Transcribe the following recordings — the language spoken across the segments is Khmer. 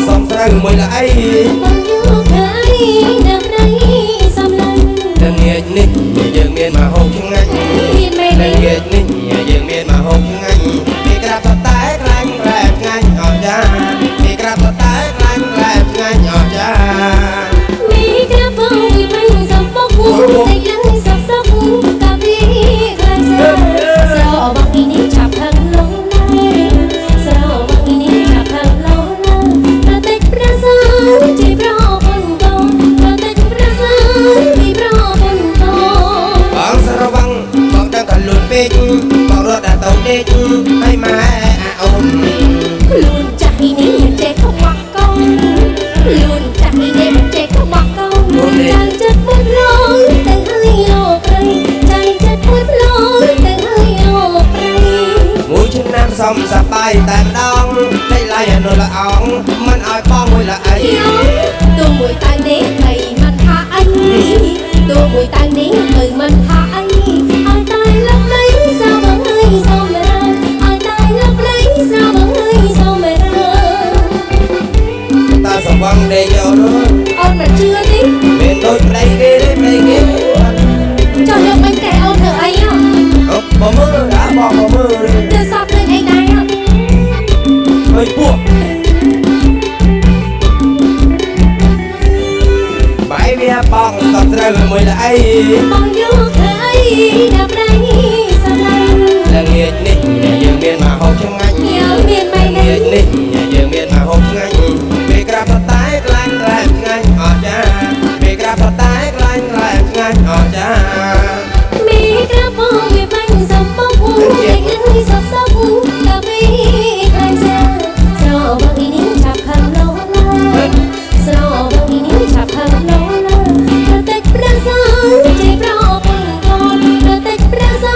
សំស្រូវមួយល្អីបងយកឃើញដើម្បីសំឡេងល្ងាចនេះយើងមានមហូបឆ្ងាញ់ល្ងាចនេះយើងមានមហូបឆ្ងាញ់គេក្រាបតែខ្លាញ់ក្លែឆ្ងាញ់អត់ចាគេក្រាបតែខ្លាញ់ក្លែឆ្ងាញ់អត់ចាមីក្រាបបងវិបាញ់សំបុកតែយើងសំសុកតាពីខ្លាំងស្រស្របងអ៊ីនេះចាប់ខាងលងណាស្របងអ៊ីនេះចាប់ខាងលងណាប្រតិចប្រសាជីប្រពន្ធកូនប្រតិចប្រសាជីប្រពន្ធកូនបងស្រវឹងបងដឹងថាលួនពេកបងរត់ដល់ទៅដេកឲ្យម៉ែអាអូនខ្លួនចាស់នេះមិនចេះខ្វះកូនខ្លួនចាស់នេះមិនចេះខ្វះកូនចង់ចិត្តពុតលងទៅឲ្យលោកព្រៃចង់ចិត្តពុតលងទៅឲ្យលោកព្រៃមួយឆ្នាំសំសប្បាយតែម្ដងដេកឡាយអនុល្អងមិនឲ្យបងមួយល្អីទូមួយតាំងនេះមិនមិនថាអីទូមួយតាំងនេះមិនមិនថាអីឲ្យតែលឹកលៃសោបងឲ្យសូមរាឲ្យតែលឹកលៃសោបងឲ្យសូមរាតាសវងដេកយកនោះអូនមិនជឿទេមានដូចប្តីគេទេប្តីគេចុះយកមិនតែអូនធ្វើអីហ៎បងមើលđãបងមើលទៅសពនឹងអីដែរហើយពួកបាយវាបងសត្វត្រូវមួយល្អីបងយកធ្វើអីដើម្បីសំឡេងល្ងាចនេះយើងមានមហូបឆ្ងាញ់យើងមានមិនល្ងាចនេះយើងមានមហូបឆ្ងាញ់ពេលក្រាបតែខ្លាញ់ខ្លែឆ្ងាញ់អត់ចាពេលក្រាបតែខ្លាញ់ខ្លែឆ្ងាញ់អត់ចាមីក្រាបបងវាបាញ់សំបុកតែឲ្យសក់សក់តាពីខ្លាំងសាស្របងអ៊ីនេះចាប់ខាងលោណាស្របងអ៊ីនេះចាប់ខាងលោណាប្រតិចប្រសាជីប្រពន្ធកូនប្រតិចប្រសា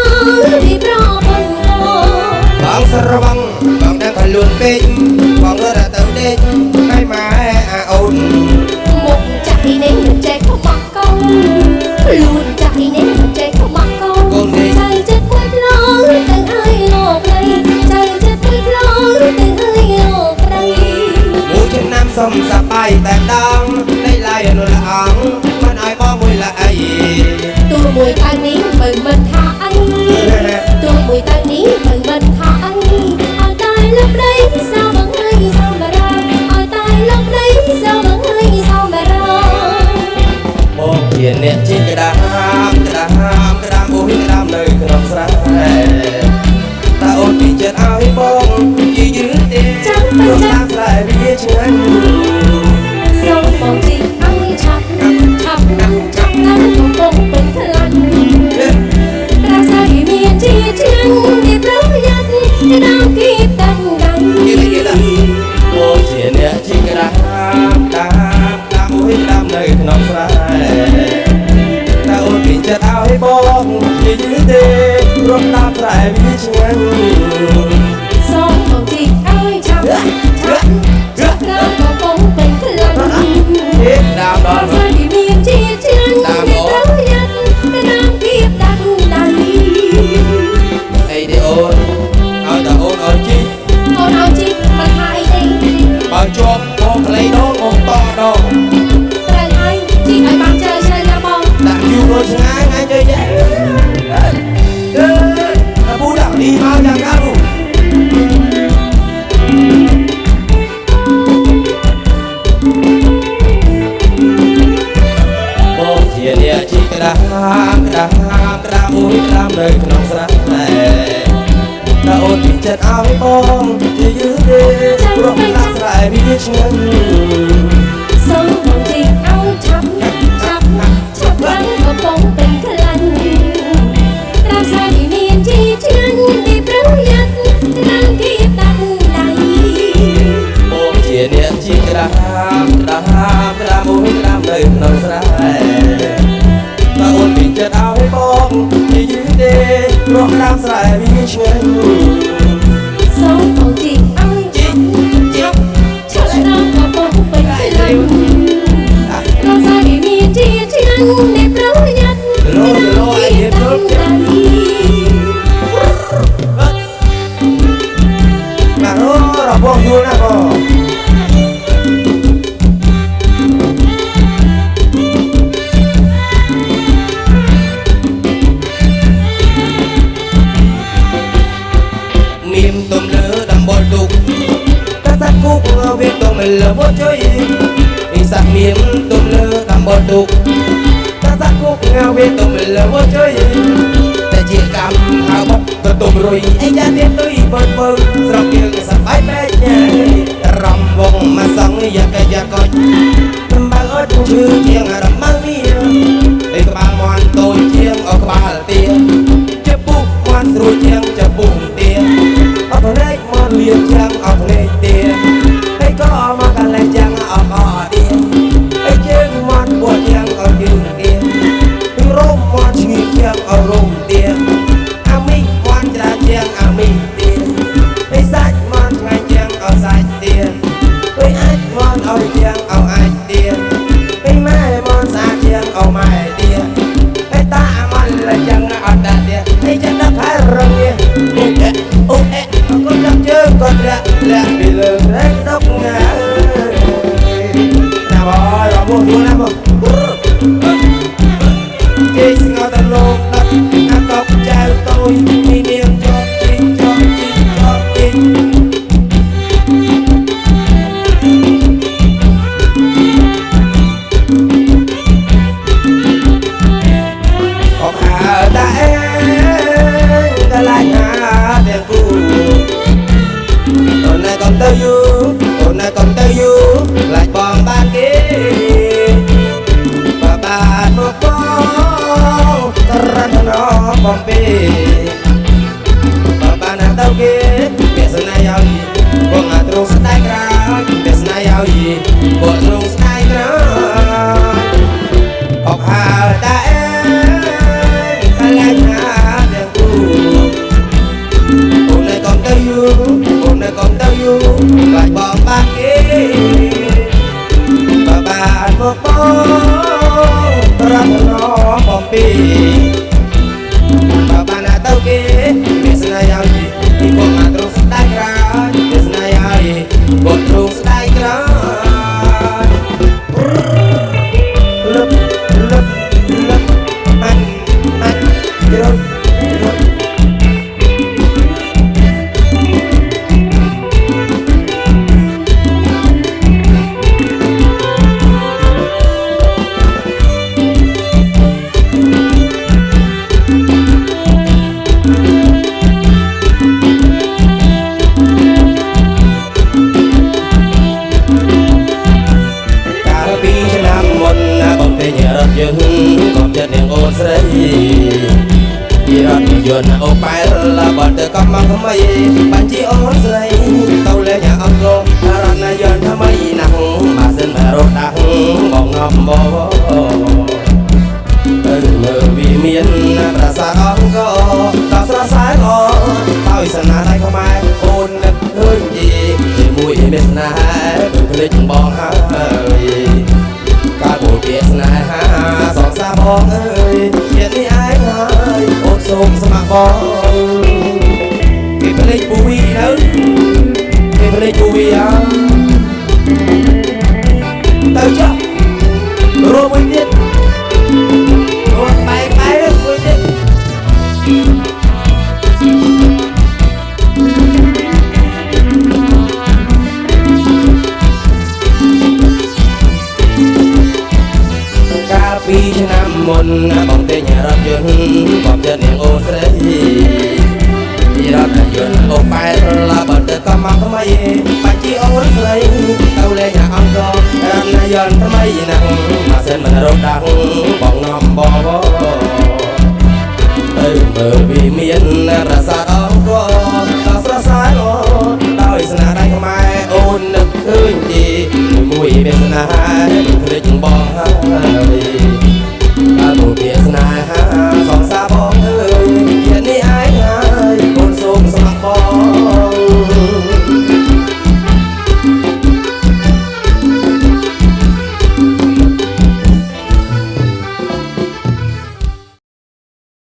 ជីប្រពន្ធកូនបងស្រវឹងបងដឹងថាលួនពេកបងរត់ទៅដេកឲ្យម៉ែអាអូនមុខចាស់នេះមិនចេះខ្វះកូនខ្លួនចាស់នេះមិនចេះខ្វះកូនចៃចិត្តពុតឡងទៅឲ្យលោកព្រៃចៃចិត្តពុតឡងទៅឲ្យលោកព្រៃមួយឆ្នាំសុំសប្បាយតែម្ដងដេកឡាយអនុល្អងមិនឲ្យបងមួយល្អីទូមួយតាំងនេះមិនថាអីទូមួយតាំងនេះមិនថាអីឲ្យតែលឹកដីសោបងឲ្យសំរាឲ្យតែលឹកដីសោបងឲ្យសំរាមកជាអ្នកជីក្ដាមក្ដាមក្ដាមអូយក្ដាមនៅក្នុងស្រែតើអូនពីចិត្តឲ្យបងយឺយឺទេចាំទៅចាំស្រែវាឆ្ងាញ់សូមបងជីឲ្យឆាប់ណាស់កំពុងเป็นខ្លាញ់ប្រាសាយមានជាឆ្ងាញ់ទីប្រយ័ត្នក្ដាមគៀបតាំងដាំមកជាអ្នកជីក្ដាមក្ដាមអូយក្ដាមនៅក្នុងស្រែតើអូនពីចិត្តឲ្យបងយឺយឺទេរត់តាមស្រែវាឆ្ងាញ់សូមបងជីឲ្យឆាប់ណាស់កំពុងเป็นខ្លាញ់ដើមដល់ប្រាសាយមានជាឆ្ងាញ់ទីប្រយ័ត្នក្ដាមគៀបតាំងដាំអីទេអូនឲ្យតែអូនឲ្យជីមិនថាអីទេបើជាប់បងក្លែងដងបងតដងត្រូវហើយជីឲ្យបានច្រើនណាបងដាក់យូររួចឆ្ងាយថ្ងៃទៅយ៉ាតែពូដាក់នេះមកយ៉ាងណានោះបងជាអ្នកជីក្ដាមអូយក្ដាមនៅក្នុងស្រែតើអូនពីចិត្តឲ្យបងជាយឺទេព្រោះតាមស្រែវាឆ្ងាញ់សូមបងជីឲ្យឆាប់ឡើងកំពុងเป็นខ្លាញ់ប្រាសាយមានជាឆ្ងាញ់ទីប្រយ័ត្នក្ដាមគៀបតាំងដៃបងជាអ្នកជីក្ដាមអូយក្ដាមនៅក្នុងស្រែតើអូនពីចិត្តឲ្យបងជាយឺទេព្រោះតាមស្រែវាឆ្ងាញ់សូមបងជីឲ្យឆាប់ឡើងកំពុងเป็นខ្លាញ់ប្រាសាយមានជាឆ្ងាញ់ទីប្រយ័ត្នលោអីទេព្រោះបាទរបងយូរណាស់បង mình lỡ một chơi đi sạc miếng tôm lơ làm bờ tục ta giác khúc ngao biết tôm mình lỡ một chơiแต่chia cam hào bốc từ tôm rồi anh ra tiếp tới vơi vơi sau kia sắp bãi bé nhẹ rầm vòng mà sống ya cái ya coi ba ớt chưa chiêng à đầm mang đi để các bạn ngoan tôi chiêng ở các bạn tiền chép bút ngoan rồi chiêng chép bút tiền ở phần này ngoan liền chiêng ở phần này tiền hay có mà cả lên chiêng ở có tiền hay chiêng ngoan của chiêng ở chiêng tiền rôm ngoan chỉ chiêng ở rôm tiền ami ngoan ra chiêng ami tiền hay sách ngoan ngay chiêng ở sách tiền với ai ngoan ở chiêng ở ai tiền với mai ngoan xa chiêng ở mai tiền hay ta ngoan là chiêng ở ta tiền hay chân đã phải rong nghe con đắp chơi con lẹ bị lừa hết tóc ngà nào bỏ rồi mua mua lắm không chỉ ngồi tận lô đất ăn cốc chào tôi đi niềm cho chinh cho chinh cho chinh còn hà ta ta lại hà tiền cũ hôm nay còn tao yêu hôm nay còn tao yêu lại còn ba kia và ba một con ra nó còn bê và ba nàng tao kia biết giờ này ao gì con ngã trông sẽ tay ra biết giờ này ao gì con trông sẽ tay ra học hà ta ta lại hà tiền cũ hôm nay còn tao yêu hôm nay còn tao yêu lại còn ba kia và ba một con ra nó còn bê và ba nàng tao kia biết giờ này ao gì con ngã trông sẽ tay ra biết giờ này ao gì con trông sẽ tay ra lấp lấp lấp anh rồi còn trên đường ôn sấy đi ra thì dồn ô bay là bật từ cắm mang không mấy bạn chỉ ôn sấy tàu lên nhà ông cô ra na dồn thăm mấy nặng mà xin mẹ rốt đắng bong ngầm bò mơ vì miền ra xa ông cô tao xa xa cô tao ý sân này không ai ôn nực hơi gì mùi biết này đừng click bong hơi cả bộ biết này ha sòng xa bong ơi biết đi ai ơi ôn sông sông bong cái click bùi đâu cái click bùi à tao chưa rồi mới biết rồi bay bay rồi mới biết vì cho nam môn bóng tên nhà rap duyên bóng chân những ô sấy đi rap duyên ô bay là bật từ con mang thăm mấy bạn chỉ ô sấy tao lên nhà ông cô ram na duyên thăm mấy nặng mà sen mình rốt đắng bóng ngầm bò bò mơ vì miền ra xa ông cô tao xa xa cô tao ý sân đây không ai ôn nực hơn gì mùi bên sân hai đừng click bóng